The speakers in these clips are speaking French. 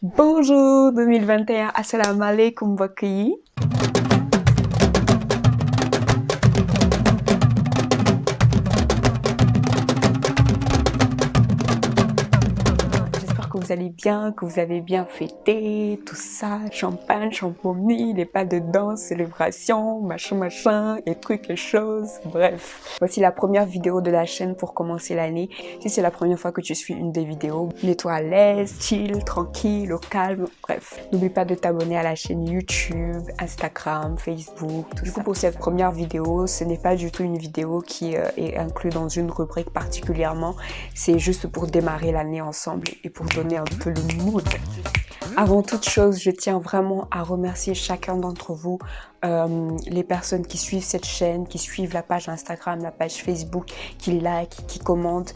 Bonjour 2021, assalamu alaikum mbokk yi. J'espère que vous allez bien, que vous avez bien fêté, tout ça, champagne, champomis, les pas de danse, célébration, machin, et trucs et choses, bref. Voici la première vidéo de la chaîne pour commencer l'année. Si c'est la première fois que tu suis une des vidéos, mets-toi à l'aise, chill, tranquille, au calme, bref. N'oublie pas de t'abonner à la chaîne YouTube, Instagram, Facebook, tout ça. Du coup, pour cette première vidéo, ce n'est pas du tout une vidéo qui est inclue dans une rubrique particulièrement. C'est juste pour démarrer l'année ensemble et pour donner un peu le mood. Avant toute chose, je tiens vraiment à remercier chacun d'entre vous, les personnes qui suivent cette chaîne, qui suivent la page Instagram, la page Facebook, qui like, qui commentent,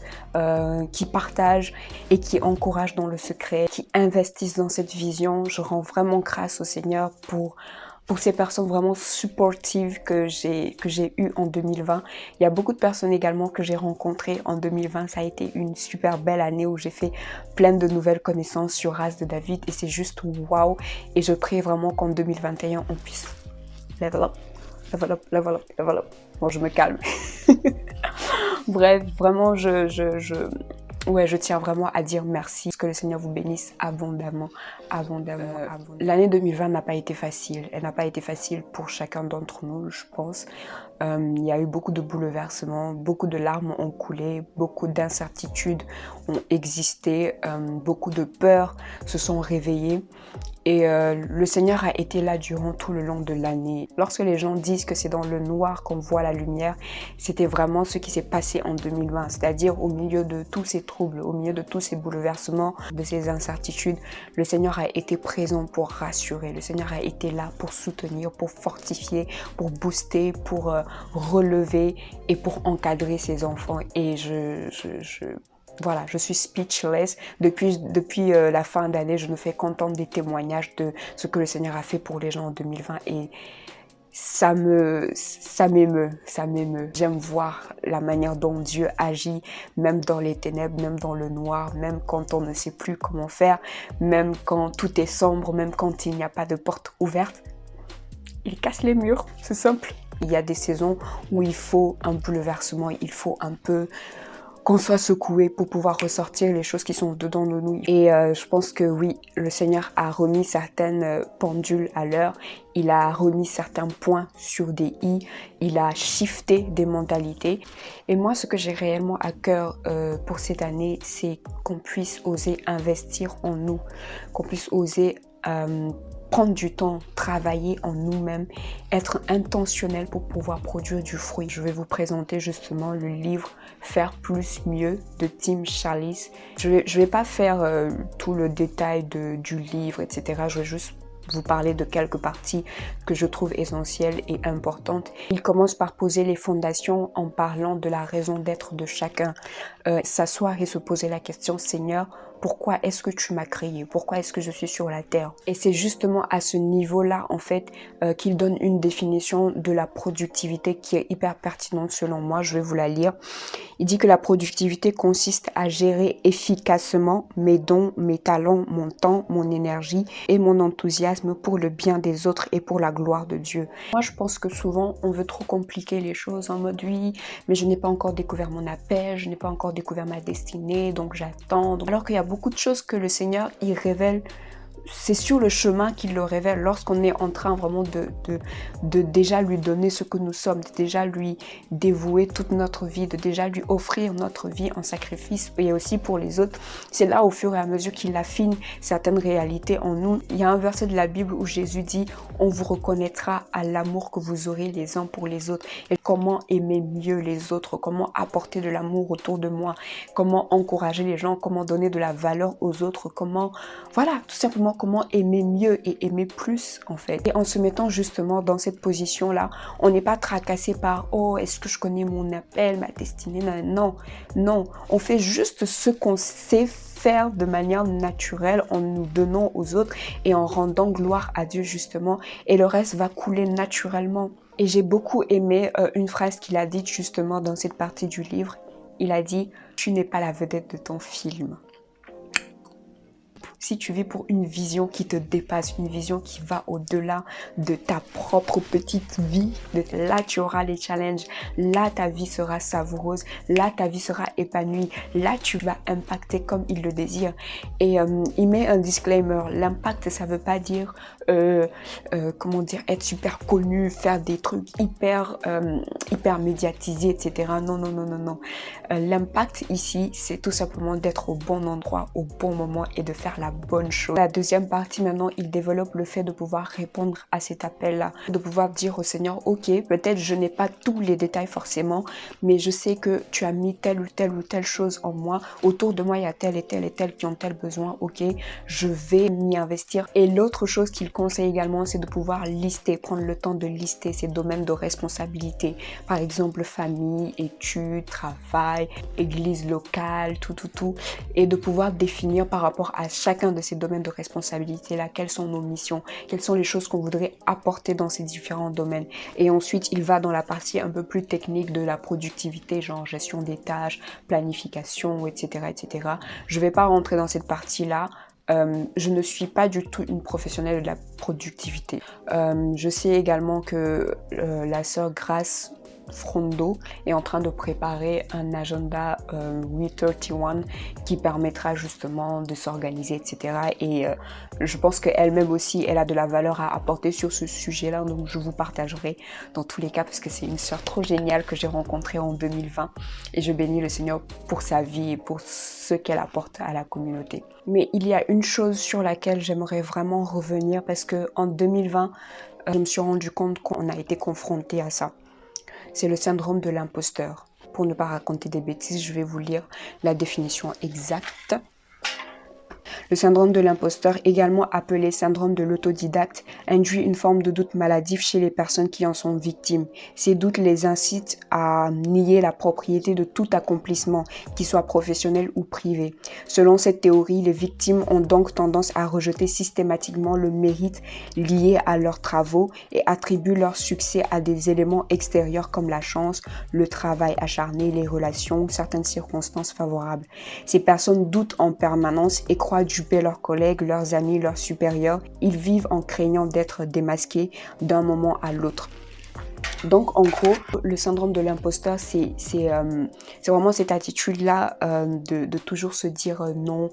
qui partagent et qui encouragent dans le secret, qui investissent dans cette vision. Je rends vraiment grâce au Seigneur pour ces personnes vraiment supportives que j'ai eues en 2020. Il y a beaucoup de personnes également que j'ai rencontrées en 2020. Ça a été une super belle année où j'ai fait plein de nouvelles connaissances sur Race de David et c'est juste waouh. Et je prie vraiment qu'en 2021, on puisse level up, level up, level up, level up. Bon, je me calme. Bref, vraiment, je tiens vraiment à dire merci. Que le Seigneur vous bénisse abondamment. L'année 2020 n'a pas été facile. Elle n'a pas été facile pour chacun d'entre nous, je pense. Il y a eu beaucoup de bouleversements, beaucoup de larmes ont coulé, beaucoup d'incertitudes ont existé, beaucoup de peurs se sont réveillées. Et le Seigneur a été là durant tout le long de l'année. Lorsque les gens disent que c'est dans le noir qu'on voit la lumière, c'était vraiment ce qui s'est passé en 2020. C'est-à-dire au milieu de tous ces troubles, au milieu de tous ces bouleversements, de ces incertitudes, le Seigneur a été présent pour rassurer. Le Seigneur a été là pour soutenir, pour fortifier, pour booster, pour relever et pour encadrer ses enfants. Et voilà, je suis speechless. Depuis la fin d'année, je me fais contente des témoignages de ce que le Seigneur a fait pour les gens en 2020 et ça m'émeut. J'aime voir la manière dont Dieu agit, même dans les ténèbres, même dans le noir, même quand on ne sait plus comment faire, même quand tout est sombre, même quand il n'y a pas de porte ouverte. Il casse les murs, c'est simple. Il y a des saisons où il faut un bouleversement, il faut un peu qu'on soit secoué pour pouvoir ressortir les choses qui sont dedans de nous. Et je pense que oui, le Seigneur a remis certaines pendules à l'heure, il a remis certains points sur des i, il a shifté des mentalités. Et moi, ce que j'ai réellement à cœur pour cette année, c'est qu'on puisse oser investir en nous, qu'on puisse oser prendre du temps, travailler en nous-mêmes, être intentionnel pour pouvoir produire du fruit. Je vais vous présenter justement le livre Faire plus mieux de Tim Challies. Je vais pas faire tout le détail du livre, etc. Je vais juste vous parler de quelques parties que je trouve essentielles et importantes. Il commence par poser les fondations en parlant de la raison d'être de chacun. S'asseoir et se poser la question, Seigneur, pourquoi est-ce que tu m'as créé? Pourquoi est-ce que je suis sur la terre? Et c'est justement à ce niveau-là, en fait, qu'il donne une définition de la productivité qui est hyper pertinente selon moi. Je vais vous la lire. Il dit que la productivité consiste à gérer efficacement mes dons, mes talents, mon temps, mon énergie et mon enthousiasme pour le bien des autres et pour la gloire de Dieu. Moi, je pense que souvent, on veut trop compliquer les choses en mode oui, mais je n'ai pas encore découvert mon appel, je n'ai pas encore découvert ma destinée, donc j'attends. Alors qu'il y a beaucoup de choses que le Seigneur, il révèle. C'est sur le chemin qu'il le révèle lorsqu'on est en train vraiment de déjà lui donner ce que nous sommes, de déjà lui dévouer toute notre vie, de déjà lui offrir notre vie en sacrifice et aussi pour les autres. C'est là au fur et à mesure qu'il affine certaines réalités en nous. Il y a un verset de la Bible où Jésus dit « On vous reconnaîtra à l'amour que vous aurez les uns pour les autres » et comment aimer mieux les autres, comment apporter de l'amour autour de moi, comment encourager les gens, comment donner de la valeur aux autres, comment, voilà, tout simplement comment aimer mieux et aimer plus en fait. Et en se mettant justement dans cette position-là, on n'est pas tracassé par « Oh, est-ce que je connais mon appel, ma destinée ?» Non, non, on fait juste ce qu'on sait faire de manière naturelle en nous donnant aux autres et en rendant gloire à Dieu justement. Et le reste va couler naturellement. Et j'ai beaucoup aimé une phrase qu'il a dite justement dans cette partie du livre. Il a dit « Tu n'es pas la vedette de ton film ». si tu vis pour une vision qui te dépasse, une vision qui va au-delà de ta propre petite vie, là tu auras les challenges, là ta vie sera savoureuse, là ta vie sera épanouie, là tu vas impacter comme il le désire. Et il met un disclaimer, l'impact ça veut pas dire comment dire, être super connu, faire des trucs hyper médiatisés, etc. Non. L'impact ici, c'est tout simplement d'être au bon endroit, au bon moment et de faire la bonne chose. La deuxième partie, maintenant, il développe le fait de pouvoir répondre à cet appel-là, de pouvoir dire au Seigneur, ok, peut-être je n'ai pas tous les détails forcément, mais je sais que tu as mis telle ou telle chose en moi. Autour de moi, il y a tel et tel qui ont tel besoin, ok, je vais m'y investir. Et l'autre chose qu'il conseille également, c'est de pouvoir lister, prendre le temps de lister ses domaines de responsabilité. Par exemple, famille, études, travail, église locale, tout. Et de pouvoir définir par rapport à chacun de ces domaines de responsabilité là, quelles sont nos missions, quelles sont les choses qu'on voudrait apporter dans ces différents domaines. Et ensuite, il va dans la partie un peu plus technique de la productivité, genre gestion des tâches, planification, etc. Je vais pas rentrer dans cette partie-là. Je ne suis pas du tout une professionnelle de la productivité. Je sais également que la sœur Grace Frondo est en train de préparer un agenda 831 qui permettra justement de s'organiser, etc. Et je pense qu'elle-même aussi, elle a de la valeur à apporter sur ce sujet-là, donc je vous partagerai dans tous les cas parce que c'est une sœur trop géniale que j'ai rencontrée en 2020 et je bénis le Seigneur pour sa vie et pour ce qu'elle apporte à la communauté. Mais il y a une chose sur laquelle j'aimerais vraiment revenir parce qu'en 2020, je me suis rendu compte qu'on a été confronté à ça. C'est le syndrome de l'imposteur. Pour ne pas raconter des bêtises, je vais vous lire la définition exacte. Le syndrome de l'imposteur, également appelé syndrome de l'autodidacte, induit une forme de doute maladif chez les personnes qui en sont victimes. Ces doutes les incitent à nier la propriété de tout accomplissement, qu'il soit professionnel ou privé. Selon cette théorie, les victimes ont donc tendance à rejeter systématiquement le mérite lié à leurs travaux et attribuent leur succès à des éléments extérieurs comme la chance, le travail acharné, les relations ou certaines circonstances favorables. Ces personnes doutent en permanence et croient duper leurs collègues, leurs amis, leurs supérieurs. Ils vivent en craignant d'être démasqués d'un moment à l'autre. Donc en gros, le syndrome de l'imposteur, c'est vraiment cette attitude-là de toujours se dire non,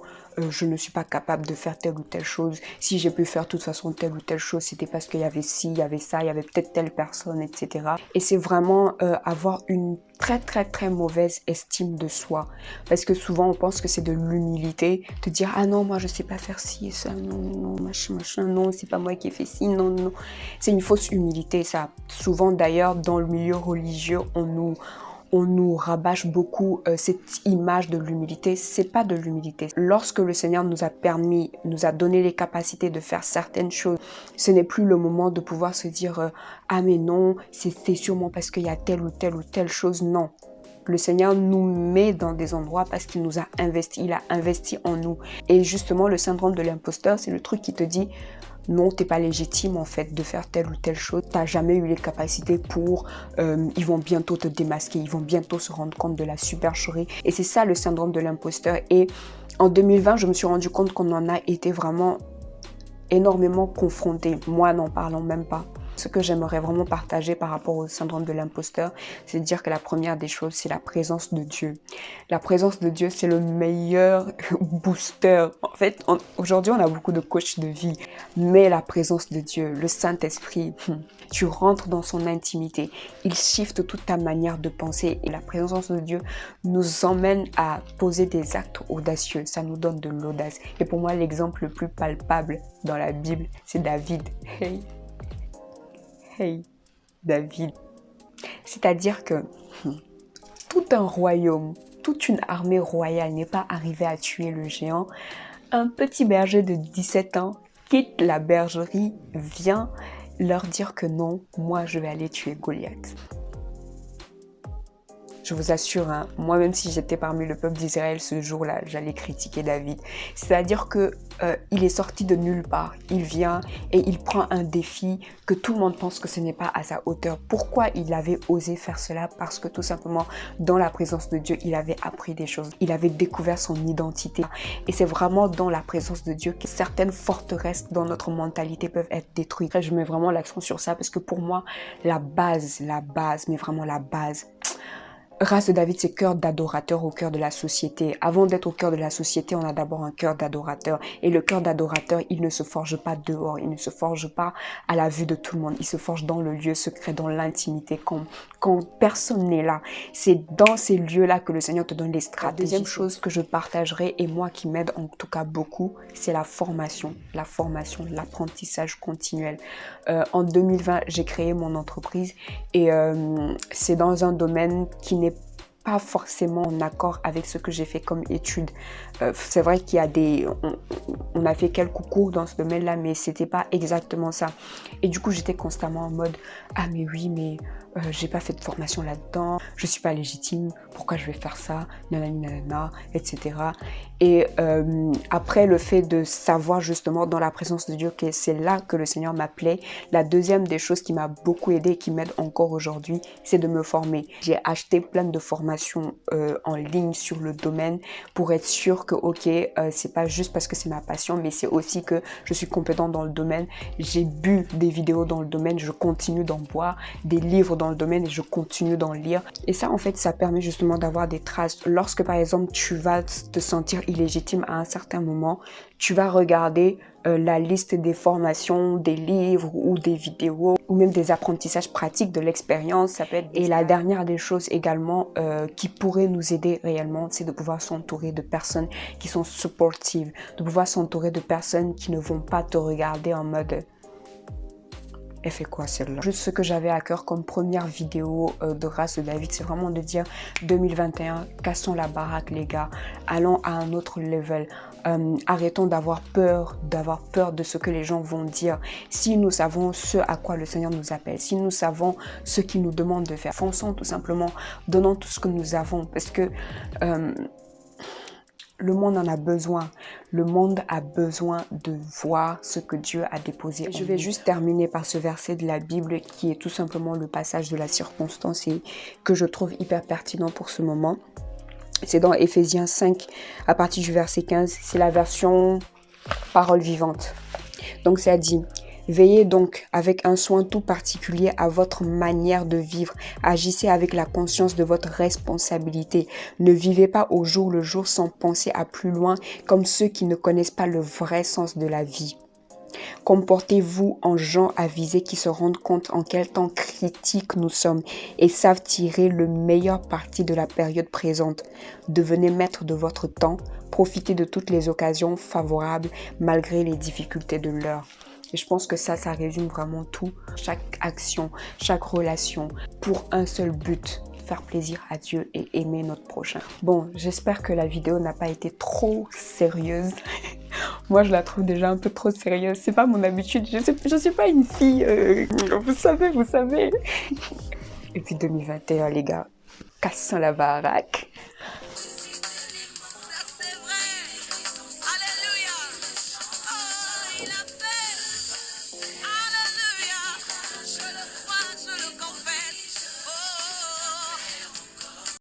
je ne suis pas capable de faire telle ou telle chose. Si j'ai pu faire de toute façon telle ou telle chose, c'était parce qu'il y avait ci, il y avait ça, il y avait peut-être telle personne, etc. Et c'est vraiment avoir une très mauvaise estime de soi. Parce que souvent on pense que c'est de l'humilité, de dire ah non, moi je sais pas faire ci et ça, non, machin, non, c'est pas moi qui ai fait ci, non. C'est une fausse humilité, ça. Souvent d'ailleurs dans le milieu religieux, on nous rabâche beaucoup cette image de l'humilité. C'est pas de l'humilité. Lorsque le Seigneur nous a donné les capacités de faire certaines choses, ce n'est plus le moment de pouvoir se dire ah mais non, c'est sûrement parce qu'il y a telle ou telle chose. Non. Le Seigneur nous met dans des endroits parce qu'il nous a investi, il a investi en nous. Et justement, le syndrome de l'imposteur, c'est le truc qui te dit non, t'es pas légitime en fait de faire telle ou telle chose. T'as jamais eu les capacités pour. Ils vont bientôt te démasquer, ils vont bientôt se rendre compte de la supercherie. Et c'est ça le syndrome de l'imposteur. Et en 2020, je me suis rendu compte qu'on en a été vraiment énormément confrontés. Moi, n'en parlons même pas. Ce que j'aimerais vraiment partager par rapport au syndrome de l'imposteur, c'est de dire que la première des choses, c'est la présence de Dieu. La présence de Dieu, c'est le meilleur booster. En fait, aujourd'hui, on a beaucoup de coachs de vie, mais la présence de Dieu, le Saint-Esprit, tu rentres dans son intimité. Il shift toute ta manière de penser et la présence de Dieu nous emmène à poser des actes audacieux. Ça nous donne de l'audace. Et pour moi, l'exemple le plus palpable dans la Bible, c'est David. Hey, David. C'est-à-dire que tout un royaume, toute une armée royale n'est pas arrivée à tuer le géant. Un petit berger de 17 ans quitte la bergerie, vient leur dire que non, moi je vais aller tuer Goliath. Je vous assure, hein, moi-même si j'étais parmi le peuple d'Israël ce jour-là, j'allais critiquer David. C'est-à-dire que il est sorti de nulle part. Il vient et il prend un défi que tout le monde pense que ce n'est pas à sa hauteur. Pourquoi il avait osé faire cela? Parce que tout simplement, dans la présence de Dieu, il avait appris des choses. Il avait découvert son identité. Et c'est vraiment dans la présence de Dieu que certaines forteresses dans notre mentalité peuvent être détruites. Après, je mets vraiment l'accent sur ça parce que pour moi, la base, mais vraiment la base, Race de David, c'est cœur d'adorateur au cœur de la société. Avant d'être au cœur de la société, on a d'abord un cœur d'adorateur. Et le cœur d'adorateur, il ne se forge pas dehors. Il ne se forge pas à la vue de tout le monde. Il se forge dans le lieu secret, dans l'intimité, quand personne n'est là. C'est dans ces lieux-là que le Seigneur te donne les stratégies. La deuxième chose que je partagerai, et moi qui m'aide en tout cas beaucoup, c'est la formation, l'apprentissage continuel. En 2020, j'ai créé mon entreprise et c'est dans un domaine qui n'est pas forcément en accord avec ce que j'ai fait comme études. C'est vrai qu'il y a on a fait quelques cours dans ce domaine-là, mais c'était pas exactement ça. Et du coup, j'étais constamment en mode, ah mais oui, mais j'ai pas fait de formation là-dedans, je suis pas légitime, pourquoi je vais faire ça, nanani nanana, etc. Et après le fait de savoir justement dans la présence de Dieu que c'est là que le Seigneur m'appelait, la deuxième des choses qui m'a beaucoup aidée et qui m'aide encore aujourd'hui, c'est de me former. J'ai acheté plein de formations en ligne sur le domaine pour être sûre que ok, c'est pas juste parce que c'est ma passion, mais c'est aussi que je suis compétente dans le domaine. J'ai bu des vidéos dans le domaine, je continue d'en boire, des livres dans le domaine et je continue d'en lire. Et ça, en fait, ça permet justement d'avoir des traces. Lorsque, par exemple, tu vas te sentir illégitime à un certain moment, tu vas regarder la liste des formations, des livres ou des vidéos ou même des apprentissages pratiques de l'expérience. Ça peut être... Et la dernière des choses également qui pourrait nous aider réellement, c'est de pouvoir s'entourer de personnes qui sont supportives, de pouvoir s'entourer de personnes qui ne vont pas te regarder en mode elle fait quoi celle-là? Juste ce que j'avais à cœur comme première vidéo de Race de David, c'est vraiment de dire 2021, cassons la baraque les gars, allons à un autre level. Arrêtons d'avoir peur de ce que les gens vont dire. Si nous savons ce à quoi le Seigneur nous appelle, si nous savons ce qu'il nous demande de faire, fonçons tout simplement, donnons tout ce que nous avons parce que le monde en a besoin. Le monde a besoin de voir ce que Dieu a déposé. Je vais juste terminer par ce verset de la Bible qui est tout simplement le passage de la circonstance et que je trouve hyper pertinent pour ce moment. C'est dans Éphésiens 5 à partir du verset 15. C'est la version parole vivante. Donc ça dit... Veillez donc avec un soin tout particulier à votre manière de vivre. Agissez avec la conscience de votre responsabilité. Ne vivez pas au jour le jour sans penser à plus loin comme ceux qui ne connaissent pas le vrai sens de la vie. Comportez-vous en gens avisés qui se rendent compte en quel temps critique nous sommes et savent tirer le meilleur parti de la période présente. Devenez maître de votre temps. Profitez de toutes les occasions favorables malgré les difficultés de l'heure. Et je pense que ça résume vraiment tout. Chaque action, chaque relation pour un seul but. Faire plaisir à Dieu et aimer notre prochain. Bon, j'espère que la vidéo n'a pas été trop sérieuse. Moi, je la trouve déjà un peu trop sérieuse. C'est pas mon habitude. Je suis pas une fille. Vous savez. Et puis 2021, les gars, cassons la baraque.